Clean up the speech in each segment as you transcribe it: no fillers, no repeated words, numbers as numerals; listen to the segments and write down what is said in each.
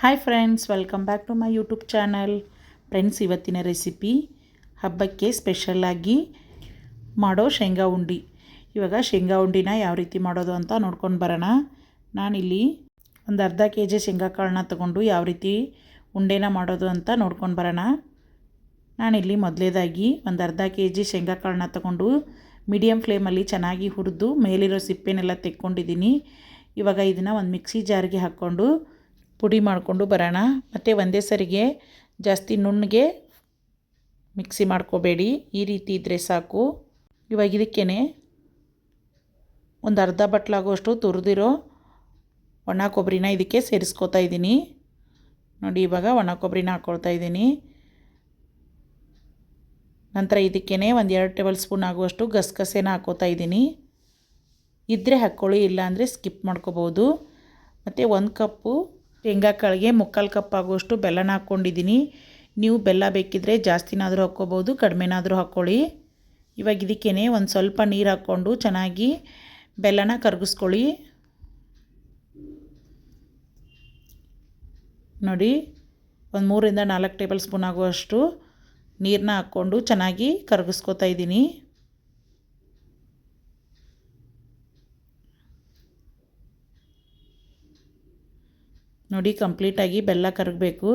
Hi friends, welcome back to my YouTube channel. Friends, ಇವತ್ತಿನ recipe ಹಬ್ಬಕ್ಕೆ ಸ್ಪೆಷಲ್ಲಾಗಿ ಮಾಡೋ ಶೇಂಗಾ ಉಂಡೆ. ಇವಾಗ ಶೇಂಗಾ ಉಂಡೆನ ಯಾವ ರೀತಿ ಮಾಡೋದು ಅಂತ ನೋಡ್ಕೊಂಡು ಬರೋಣ. ನಾನಿಲ್ಲಿ ಒಂದು ಅರ್ಧ kg ಶೇಂಗಾ ಕಾಳನ್ನ ತೊಗೊಂಡು ಯಾವ ರೀತಿ ಉಂಡೆನ ಮಾಡೋದು ಅಂತ ನೋಡ್ಕೊಂಡು ಬರೋಣ. ನಾನಿಲ್ಲಿ ಮೊದಲೇದಾಗಿ ಒಂದು ಅರ್ಧ kg ಶೇಂಗಾ ಕಾಳನ್ನ ತೊಗೊಂಡು ಮೀಡಿಯಮ್ ಫ್ಲೇಮಲ್ಲಿ ಚೆನ್ನಾಗಿ ಹುರಿದು ಮೇಲಿರೋ ಸಿಪ್ಪೆನೆಲ್ಲ ತೆಕ್ಕೊಂಡಿದ್ದೀನಿ. ಇವಾಗ ಇದನ್ನು ಒಂದು ಮಿಕ್ಸಿ ಜಾರ್ಗೆ ಹಾಕ್ಕೊಂಡು ಪುಡಿ ಮಾಡಿಕೊಂಡು ಬರೋಣ. ಮತ್ತು ಒಂದೇ ಸರಿಗೆ ಜಾಸ್ತಿ ನುಣ್ಣಗೆ ಮಿಕ್ಸಿ ಮಾಡ್ಕೋಬೇಡಿ, ಈ ರೀತಿ ಇದ್ದರೆ ಸಾಕು. ಇವಾಗ ಇದಕ್ಕೇ ಒಂದು ಅರ್ಧ ಬಟ್ಲಾಗುವಷ್ಟು ತುರಿದಿರೋ ಒಣ ಕೊಬ್ಬರಿನ ಇದಕ್ಕೆ ಸೇರಿಸ್ಕೋತಾ ಇದ್ದೀನಿ. ನೋಡಿ, ಇವಾಗ ಒಣ ಕೊಬ್ಬರಿನ ಹಾಕ್ಕೊಳ್ತಾ ಇದ್ದೀನಿ. ನಂತರ ಇದಕ್ಕೇ ಒಂದು 2 ಟೇಬಲ್ ಸ್ಪೂನ್ ಆಗುವಷ್ಟು ಗಸಗಸೆನ ಹಾಕ್ಕೋತಾ ಇದ್ದೀನಿ. ಇದ್ದರೆ ಹಾಕ್ಕೊಳ್ಳಿ, ಇಲ್ಲ ಅಂದರೆ ಸ್ಕಿಪ್ ಮಾಡ್ಕೋಬೋದು. ಮತ್ತು 1 ಕಪ್ಪು ಶೇಂಗಾ ಕಾಳಿಗೆ 3/4 ಕಪ್ ಆಗುವಷ್ಟು ಬೆಲ್ಲನ ಹಾಕ್ಕೊಂಡಿದ್ದೀನಿ. ನೀವು ಬೆಲ್ಲ ಬೇಕಿದ್ದರೆ ಜಾಸ್ತಿನಾದರೂ ಹಾಕ್ಕೋಬೋದು, ಕಡಿಮೆನಾದರೂ ಹಾಕ್ಕೊಳ್ಳಿ. ಇವಾಗ ಇದಕ್ಕೇ ಒಂದು ಸ್ವಲ್ಪ ನೀರು ಹಾಕ್ಕೊಂಡು ಚೆನ್ನಾಗಿ ಬೆಲ್ಲನ ಕರಗಿಸ್ಕೊಳ್ಳಿ. ನೋಡಿ, ಒಂದು 3ರಿಂದ 4 ಟೇಬಲ್ ಸ್ಪೂನ್ ಆಗುವಷ್ಟು ನೀರನ್ನ ಹಾಕ್ಕೊಂಡು ಚೆನ್ನಾಗಿ ಕರಗಿಸ್ಕೋತಾ ಇದ್ದೀನಿ. ನೋಡಿ, ಕಂಪ್ಲೀಟಾಗಿ ಬೆಲ್ಲ ಕರಗಬೇಕು.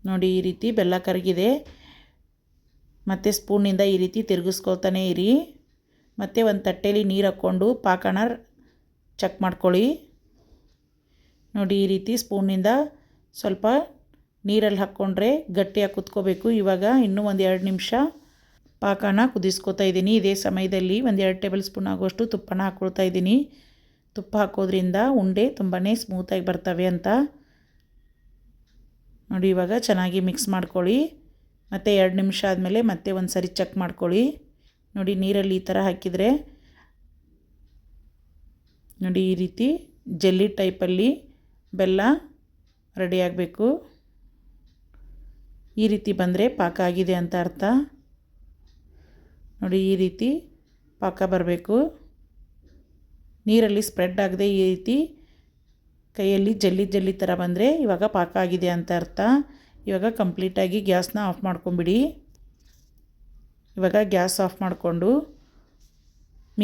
ನೋಡಿ, ಈ ರೀತಿ ಬೆಲ್ಲ ಕರಗಿದೆ. ಮತ್ತು ಸ್ಪೂನಿಂದ ಈ ರೀತಿ ತಿರುಗಿಸ್ಕೊತಾನೆ ಇರಿ. ಮತ್ತು ಒಂದು ತಟ್ಟೆಯಲ್ಲಿ ನೀರು ಹಾಕ್ಕೊಂಡು ಪಾಕನ ಚೆಕ್ ಮಾಡ್ಕೊಳ್ಳಿ. ನೋಡಿ, ಈ ರೀತಿ ಸ್ಪೂನಿಂದ ಸ್ವಲ್ಪ ನೀರಲ್ಲಿ ಹಾಕ್ಕೊಂಡ್ರೆ ಗಟ್ಟಿಯಾಗಿ ಕುತ್ಕೋಬೇಕು. ಇವಾಗ ಇನ್ನೂ ಒಂದು 2 ನಿಮಿಷ ಪಾಕನ ಕುದಿಸ್ಕೋತಾ ಇದ್ದೀನಿ. ಇದೇ ಸಮಯದಲ್ಲಿ ಒಂದು 2 ಟೇಬಲ್ ಸ್ಪೂನ್ ಆಗುವಷ್ಟು ತುಪ್ಪನ ಹಾಕ್ಕೊಳ್ತಾ ಇದ್ದೀನಿ. ತುಪ್ಪ ಹಾಕೋದ್ರಿಂದ ಉಂಡೆ ತುಂಬಾ ಸ್ಮೂತಾಗಿ ಬರ್ತವೆ ಅಂತ. ನೋಡಿ, ಇವಾಗ ಚೆನ್ನಾಗಿ ಮಿಕ್ಸ್ ಮಾಡ್ಕೊಳ್ಳಿ. ಮತ್ತು 2 ನಿಮಿಷ ಆದಮೇಲೆ ಮತ್ತೆ ಒಂದು ಸರಿ ಚೆಕ್ ಮಾಡ್ಕೊಳ್ಳಿ. ನೋಡಿ, ನೀರಲ್ಲಿ ಈ ಥರ ಹಾಕಿದರೆ ನೋಡಿ ಈ ರೀತಿ ಜೆಲ್ಲಿ ಟೈಪಲ್ಲಿ ಬೆಲ್ಲ ರೆಡಿ ಆಗಬೇಕು. ಈ ರೀತಿ ಬಂದರೆ ಪಾಕ ಆಗಿದೆ ಅಂತ ಅರ್ಥ. ನೋಡಿ, ಈ ರೀತಿ ಪಾಕ ಬರಬೇಕು. ನೀರಲ್ಲಿ ಸ್ಪ್ರೆಡ್ ಆಗದೆ ಈ ರೀತಿ ಕೈಯಲ್ಲಿ ಜಲ್ಲಿ ಥರ ಬಂದರೆ ಇವಾಗ ಪಾಕ ಆಗಿದೆ ಅಂತ ಅರ್ಥ. ಇವಾಗ ಕಂಪ್ಲೀಟಾಗಿ ಗ್ಯಾಸ್ನ ಆಫ್ ಮಾಡ್ಕೊಂಬಿಡಿ. ಇವಾಗ ಗ್ಯಾಸ್ ಆಫ್ ಮಾಡಿಕೊಂಡು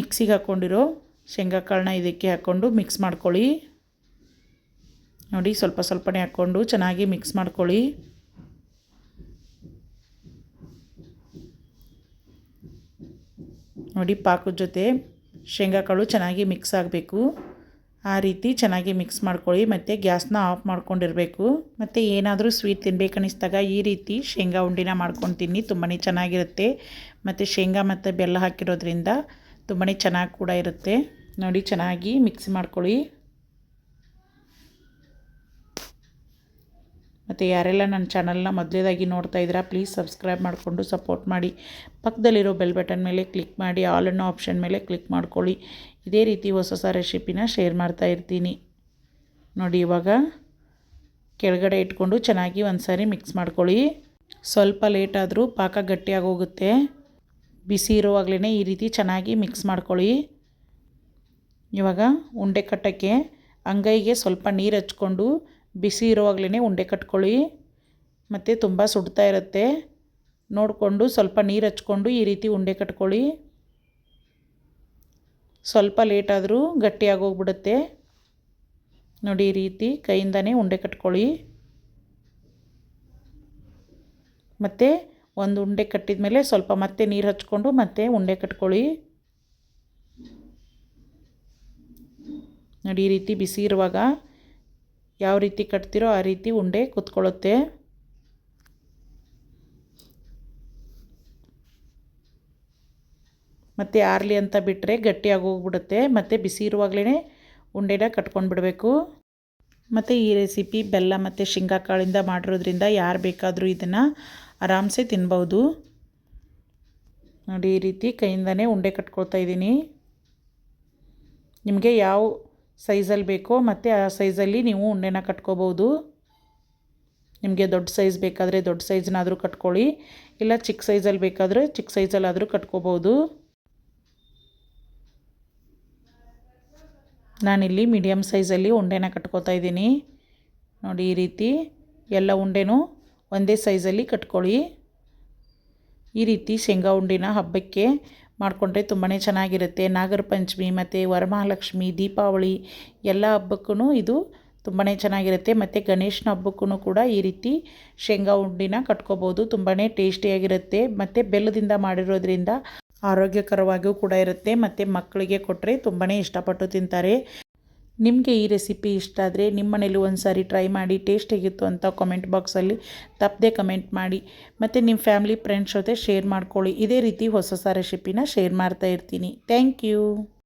ಮಿಕ್ಸಿಗೆ ಹಾಕ್ಕೊಂಡಿರೋ ಶೇಂಗಾ ಕಾಳನ್ನ ಇದಕ್ಕೆ ಹಾಕ್ಕೊಂಡು ಮಿಕ್ಸ್ ಮಾಡ್ಕೊಳ್ಳಿ. ನೋಡಿ, ಸ್ವಲ್ಪ ಸ್ವಲ್ಪನೇ ಹಾಕ್ಕೊಂಡು ಚೆನ್ನಾಗಿ ಮಿಕ್ಸ್ ಮಾಡ್ಕೊಳ್ಳಿ. ನೋಡಿ, ಪಾಕದ ಜೊತೆ ಶೇಂಗಾ ಕಾಳು ಚೆನ್ನಾಗಿ ಮಿಕ್ಸ್ ಆಗಬೇಕು. ಆ ರೀತಿ ಚೆನ್ನಾಗಿ ಮಿಕ್ಸ್ ಮಾಡ್ಕೊಳ್ಳಿ. ಮತ್ತು ಗ್ಯಾಸ್ನ ಆಫ್ ಮಾಡ್ಕೊಂಡಿರಬೇಕು. ಮತ್ತು ಏನಾದರೂ ಸ್ವೀಟ್ ತಿನ್ಬೇಕನ್ನಿಸ್ದಾಗ ಈ ರೀತಿ ಶೇಂಗಾ ಉಂಡೆನ ಮಾಡ್ಕೊಂಡು ತಿನ್ನಿ, ತುಂಬಾ ಚೆನ್ನಾಗಿರುತ್ತೆ. ಮತ್ತು ಶೇಂಗಾ ಮತ್ತು ಬೆಲ್ಲ ಹಾಕಿರೋದ್ರಿಂದ ತುಂಬಾ ಚೆನ್ನಾಗಿ ಕೂಡ ಇರುತ್ತೆ. ನೋಡಿ, ಚೆನ್ನಾಗಿ ಮಿಕ್ಸ್ ಮಾಡ್ಕೊಳ್ಳಿ. ಮತ್ತು ಯಾರೆಲ್ಲ ನನ್ನ ಚಾನಲ್ನ ಮೊದಲೇದಾಗಿ ನೋಡ್ತಾ ಇದ್ದೀರಾ, ಪ್ಲೀಸ್ ಸಬ್ಸ್ಕ್ರೈಬ್ ಮಾಡಿಕೊಂಡು ಸಪೋರ್ಟ್ ಮಾಡಿ. ಪಕ್ಕದಲ್ಲಿರೋ ಬೆಲ್ ಬಟನ್ ಮೇಲೆ ಕ್ಲಿಕ್ ಮಾಡಿ, ಆಲ್ ಅನ್ನೋ ಆಪ್ಷನ್ ಮೇಲೆ ಕ್ಲಿಕ್ ಮಾಡ್ಕೊಳ್ಳಿ. ಇದೇ ರೀತಿ ಹೊಸ ರೆಸಿಪಿನ ಶೇರ್ ಮಾಡ್ತಾ ಇರ್ತೀನಿ. ನೋಡಿ, ಇವಾಗ ಕೆಳಗಡೆ ಇಟ್ಕೊಂಡು ಚೆನ್ನಾಗಿ ಒಂದು ಸಾರಿ ಮಿಕ್ಸ್ ಮಾಡ್ಕೊಳ್ಳಿ. ಸ್ವಲ್ಪ ಲೇಟ್ ಆದರೂ ಪಾಕ ಗಟ್ಟಿಯಾಗಿ ಹೋಗುತ್ತೆ. ಬಿಸಿ ಇರುವಾಗಲೇ ಈ ರೀತಿ ಚೆನ್ನಾಗಿ ಮಿಕ್ಸ್ ಮಾಡ್ಕೊಳ್ಳಿ. ಇವಾಗ ಉಂಡೆ ಕಟ್ಟೋಕ್ಕೆ ಅಂಗೈಗೆ ಸ್ವಲ್ಪ ನೀರು ಹಚ್ಕೊಂಡು ಬಿಸಿ ಇರುವಾಗಲೇ ಉಂಡೆ ಕಟ್ಕೊಳ್ಳಿ. ಮತ್ತು ತುಂಬ ಸುಡ್ತಾ ಇರುತ್ತೆ, ನೋಡಿಕೊಂಡು ಸ್ವಲ್ಪ ನೀರು ಹಚ್ಕೊಂಡು ಈ ರೀತಿ ಉಂಡೆ ಕಟ್ಕೊಳ್ಳಿ. ಸ್ವಲ್ಪ ಲೇಟ್ ಆದರೂ ಗಟ್ಟಿಯಾಗಿ ಹೋಗ್ಬಿಡುತ್ತೆ. ನೋಡಿ, ಈ ರೀತಿ ಕೈಯಿಂದನೇ ಉಂಡೆ ಕಟ್ಕೊಳ್ಳಿ. ಮತ್ತು ಒಂದು ಉಂಡೆ ಕಟ್ಟಿದ ಮೇಲೆ ಸ್ವಲ್ಪ ಮತ್ತೆ ನೀರು ಹಚ್ಕೊಂಡು ಮತ್ತೆ ಉಂಡೆ ಕಟ್ಕೊಳ್ಳಿ. ನೋಡಿ, ಈ ರೀತಿ ಬಿಸಿ ಇರುವಾಗ ಯಾವ ರೀತಿ ಕಟ್ತಿರೋ ಆ ರೀತಿ ಉಂಡೆ ಕೂತ್ಕೊಳ್ಳುತ್ತೆ. ಮತ್ತು ಆರಲಿ ಅಂತ ಬಿಟ್ಟರೆ ಗಟ್ಟಿಯಾಗಿ ಹೋಗ್ಬಿಡುತ್ತೆ. ಮತ್ತು ಬಿಸಿ ಇರುವಾಗಲೇ ಉಂಡೆನ ಕಟ್ಕೊಂಡು ಬಿಡಬೇಕು. ಮತ್ತು ಈ ರೆಸಿಪಿ ಬೆಲ್ಲ ಮತ್ತು ಶೇಂಗಾ ಕಾಳಿಂದ ಮಾಡಿರೋದ್ರಿಂದ ಯಾರು ಬೇಕಾದರೂ ಇದನ್ನು ಆರಾಮ್ಸೆ ತಿನ್ಬೋದು. ನೋಡಿ, ಈ ರೀತಿ ಕೈಯಿಂದನೇ ಉಂಡೆ ಕಟ್ಕೊಳ್ತಾ ಇದ್ದೀನಿ. ನಿಮಗೆ ಯಾವ ಸೈಜಲ್ಲಿ ಬೇಕೋ ಮತ್ತು ಆ ಸೈಜಲ್ಲಿ ನೀವು ಉಂಡೆನ ಕಟ್ಕೋಬೋದು. ನಿಮಗೆ ದೊಡ್ಡ ಸೈಜ್ ಬೇಕಾದರೆ ದೊಡ್ಡ ಸೈಜ್ನಾದರೂ ಕಟ್ಕೊಳ್ಳಿ, ಇಲ್ಲ ಚಿಕ್ಕ ಸೈಜಲ್ಲಿ ಬೇಕಾದರೆ ಚಿಕ್ಕ ಸೈಜಲ್ಲಾದರೂ ಕಟ್ಕೋಬೋದು. ನಾನಿಲ್ಲಿ ಮೀಡಿಯಮ್ ಸೈಜಲ್ಲಿ ಉಂಡೆನ ಕಟ್ಕೋತಾ ಇದ್ದೀನಿ. ನೋಡಿ ಈ ರೀತಿ ಎಲ್ಲ ಉಂಡೆನೂ ಒಂದೇ ಸೈಜಲ್ಲಿ ಕಟ್ಕೊಳ್ಳಿ. ಈ ರೀತಿ ಶೇಂಗಾ ಉಂಡಿನ ಹಬ್ಬಕ್ಕೆ ಮಾಡಿಕೊಂಡ್ರೆ ತುಂಬಾ ಚೆನ್ನಾಗಿರುತ್ತೆ. ನಾಗರ ಪಂಚಮಿ ಮತ್ತು ವರಮಹಾಲಕ್ಷ್ಮಿ, ದೀಪಾವಳಿ ಎಲ್ಲ ಹಬ್ಬಕ್ಕೂ ಇದು ತುಂಬಾ ಚೆನ್ನಾಗಿರುತ್ತೆ. ಮತ್ತು ಗಣೇಶನ ಹಬ್ಬಕ್ಕೂ ಕೂಡ ಈ ರೀತಿ ಶೇಂಗಾ ಉಂಡಿನ ಕಟ್ಕೋಬೋದು. ತುಂಬಾ ಟೇಸ್ಟಿಯಾಗಿರುತ್ತೆ ಮತ್ತು ಬೆಲ್ಲದಿಂದ ಮಾಡಿರೋದ್ರಿಂದ ಆರೋಗ್ಯಕರವಾಗಿಯೂ ಕೂಡ ಇರುತ್ತೆ. ಮತ್ತು ಮಕ್ಕಳಿಗೆ ಕೊಟ್ಟರೆ ತುಂಬಾ ಇಷ್ಟಪಟ್ಟು ತಿಂತಾರೆ. ನಿಮಗೆ ಈ ರೆಸಿಪಿ ಇಷ್ಟ ಆದರೆ ನಿಮ್ಮ ಮನೇಲಿ ಒಂದು ಸಾರಿ ಟ್ರೈ ಮಾಡಿ ಟೇಸ್ಟ್ ಹೇಗಿತ್ತು ಅಂತ ಕಾಮೆಂಟ್ ಬಾಕ್ಸಲ್ಲಿ ತಪ್ಪದೆ ಕಮೆಂಟ್ ಮಾಡಿ. ಮತ್ತು ನಿಮ್ಮ ಫ್ಯಾಮಿಲಿ ಫ್ರೆಂಡ್ಸ್ ಜೊತೆ ಶೇರ್ ಮಾಡ್ಕೊಳ್ಳಿ. ಇದೇ ರೀತಿ ಹೊಸ ಹೊಸ ರೆಸಿಪಿನ ಶೇರ್ ಮಾಡ್ತಾ ಇರ್ತೀನಿ. Thank you.